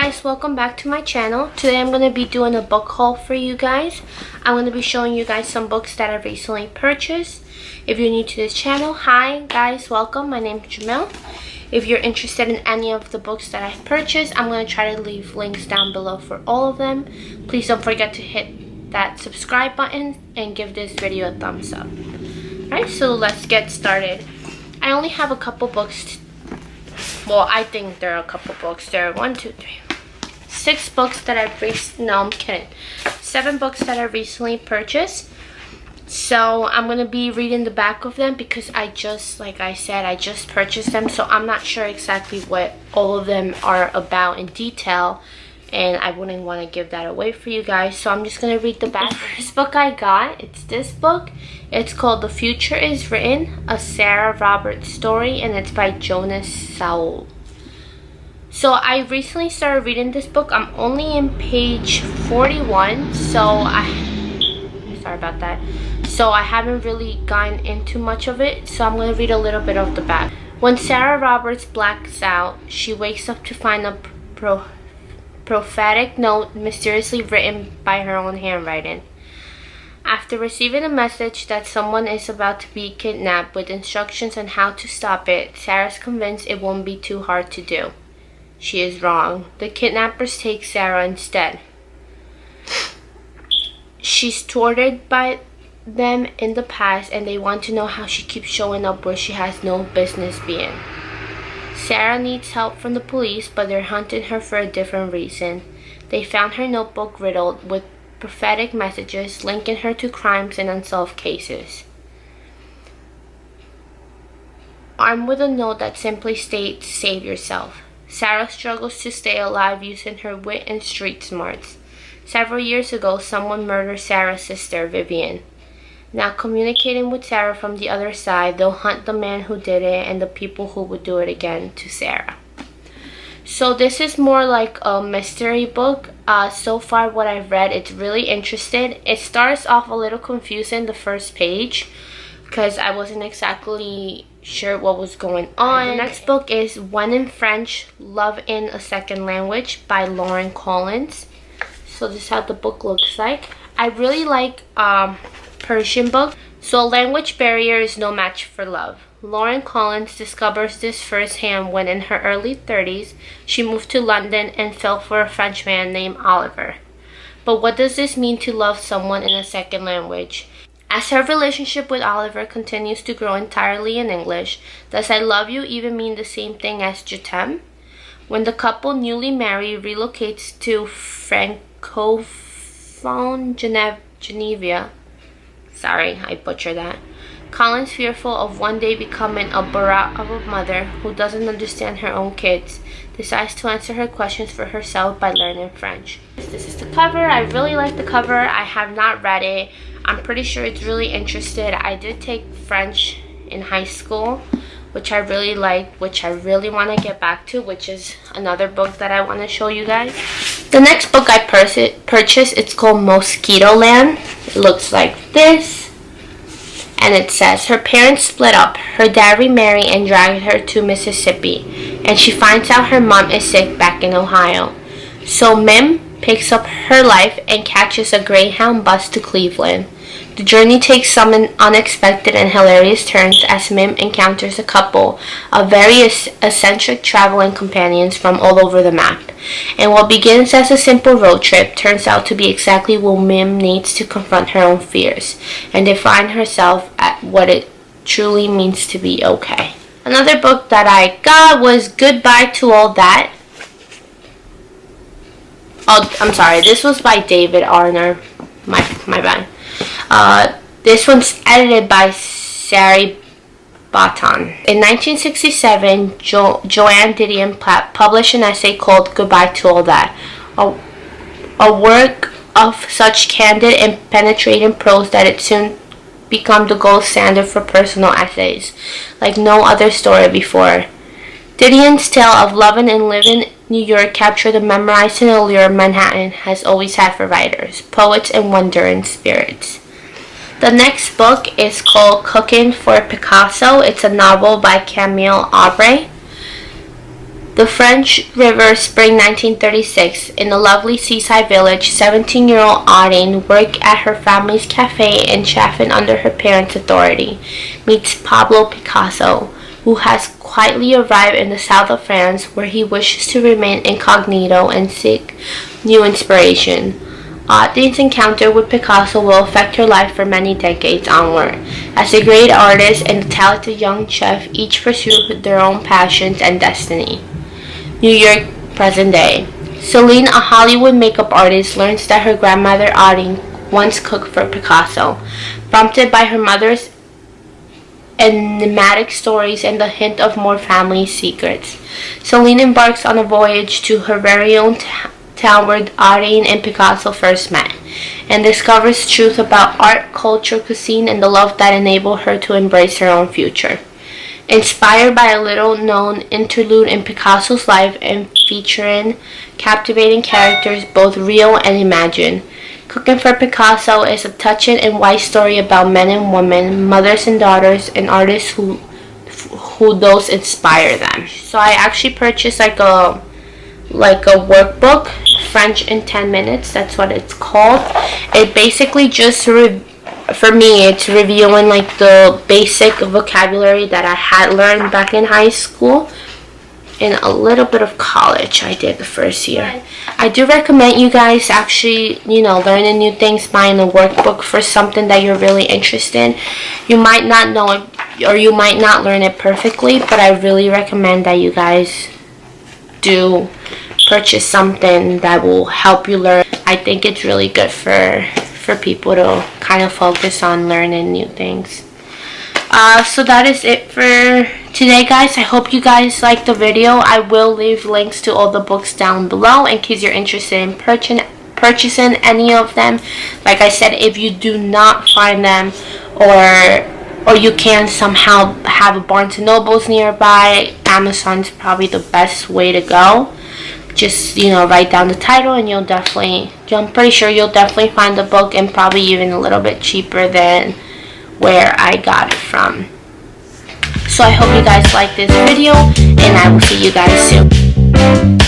guys, welcome back to my channel. Today I'm going to be doing a book haul for you guys. I'm going to be showing you guys some books that I've recently purchased. If you're new to this channel, hi guys, welcome. My name is Jamel. If you're interested in any of the books that I've purchased, I'm going to try to leave links down below for all of them. Please don't forget to hit that subscribe button and give this video a thumbs up. Alright, so let's get started. I only have a couple books. Well, I think there are a couple books. There are 6 books that I've recently, no, I'm kidding. 7 books that I recently purchased. So I'm going to be reading the back of them because like I said, I just purchased them. So I'm not sure exactly what all of them are about in detail. And I wouldn't want to give that away for you guys. So I'm just going to read the back. The first book I got, it's this book. It's called The Future is Written, a Sarah Roberts story. And it's by Jonas Sowell. So I recently started reading this book. I'm only in page 41. Sorry about that. So I haven't really gotten into much of it. So I'm going to read a little bit of the back. When Sarah Roberts blacks out, she wakes up to find a prophetic note mysteriously written by her own handwriting. After receiving a message that someone is about to be kidnapped with instructions on how to stop it, Sarah's convinced it won't be too hard to do. She is wrong. The kidnappers take Sarah instead. She's tortured by them in the past and they want to know how she keeps showing up where she has no business being. Sarah needs help from the police, but they're hunting her for a different reason. They found her notebook riddled with prophetic messages linking her to crimes and unsolved cases. Armed with a note that simply states, "Save yourself," Sarah struggles to stay alive using her wit and street smarts. Several years ago, someone murdered Sarah's sister, Vivian. Now communicating with Sarah from the other side, they'll hunt the man who did it and the people who would do it again to Sarah. So this is more like a mystery book. So far what I've read, it's really interesting. It starts off a little confusing the first page because I wasn't exactly sure what was going on. The next book is When in French, Love in a Second Language by Lauren Collins. So this is how the book looks like. I really like Persian book. So a language barrier is no match for love. Lauren Collins discovers this firsthand when in her early 30s, she moved to London and fell for a French man named Oliver. But what does this mean to love someone in a second language? As her relationship with Oliver continues to grow entirely in English, does I love you even mean the same thing as je t'aime? When the couple newly married relocates to Francophone Geneva, sorry, I butchered that. Collins, fearful of one day becoming a brat of a mother who doesn't understand her own kids, decides to answer her questions for herself by learning French. This is the cover. I really like the cover. I have not read it. I'm pretty sure it's really interesting. I did take French in high school, which I really like, which I really want to get back to, which is another book that I want to show you guys. The next book I purchased, it's called Mosquitoland. It looks like this. And it says, her parents split up. Her dad remarried and dragged her to Mississippi. And she finds out her mom is sick back in Ohio. So Mim picks up her life and catches a Greyhound bus to Cleveland. The journey takes some unexpected and hilarious turns as Mim encounters a couple of very eccentric traveling companions from all over the map. And what begins as a simple road trip turns out to be exactly what Mim needs to confront her own fears and define herself at what it truly means to be okay. Another book that I got was Goodbye to All That. Oh, I'm sorry. This was by David Arner. My bad. This one's edited by Sari Baton. In 1967, Joanne Didion published an essay called Goodbye to All That, a work of such candid and penetrating prose that it soon became the gold standard for personal essays, like no other story before. Didion's tale of loving and living in New York captured the memorizing allure Manhattan has always had for writers, poets, and wandering spirits. The next book is called Cooking for Picasso. It's a novel by Camille Aubrey. The French River, spring 1936. In the lovely seaside village, 17-year-old Allana worked at her family's cafe and chafing under her parents' authority. Meets Pablo Picasso, who has quietly arrived in the south of France, where he wishes to remain incognito and seek new inspiration. Allana's encounter with Picasso will affect her life for many decades onward. As a great artist and a talented young chef, each pursue their own passions and destiny. New York, present day. Celine, a Hollywood makeup artist, learns that her grandmother Allana once cooked for Picasso. Prompted by her mother's enigmatic stories and the hint of more family secrets, Celine embarks on a voyage to her very own town where Allana and Picasso first met, and discovers truth about art, culture, cuisine, and the love that enabled her to embrace her own future. Inspired by a little-known interlude in Picasso's life and featuring captivating characters, both real and imagined, Cooking for Picasso is a touching and wise story about men and women, mothers and daughters, and artists who those inspire them. So I actually purchased like a workbook, French in 10 minutes. That's what it's called. It basically just for me, it's reviewing like the basic vocabulary that I had learned back in high school and a little bit of college I did the first year. I do recommend you guys actually, learning new things, buying a workbook for something that you're really interested in. You might not know it or you might not learn it perfectly, but I really recommend that you guys do purchase something that will help you learn. I think it's really good for people to kind of focus on learning new things. So that is it for today, guys. I hope you guys liked the video. I will leave links to all the books down below in case you're interested in purchasing any of them. Like I said, if you do not find them or you can somehow have a Barnes & Nobles nearby, Amazon's probably the best way to go. Just write down the title and I'm pretty sure you'll definitely find the book, and probably even a little bit cheaper than where I got it from. So I hope you guys like this video, and I will see you guys soon.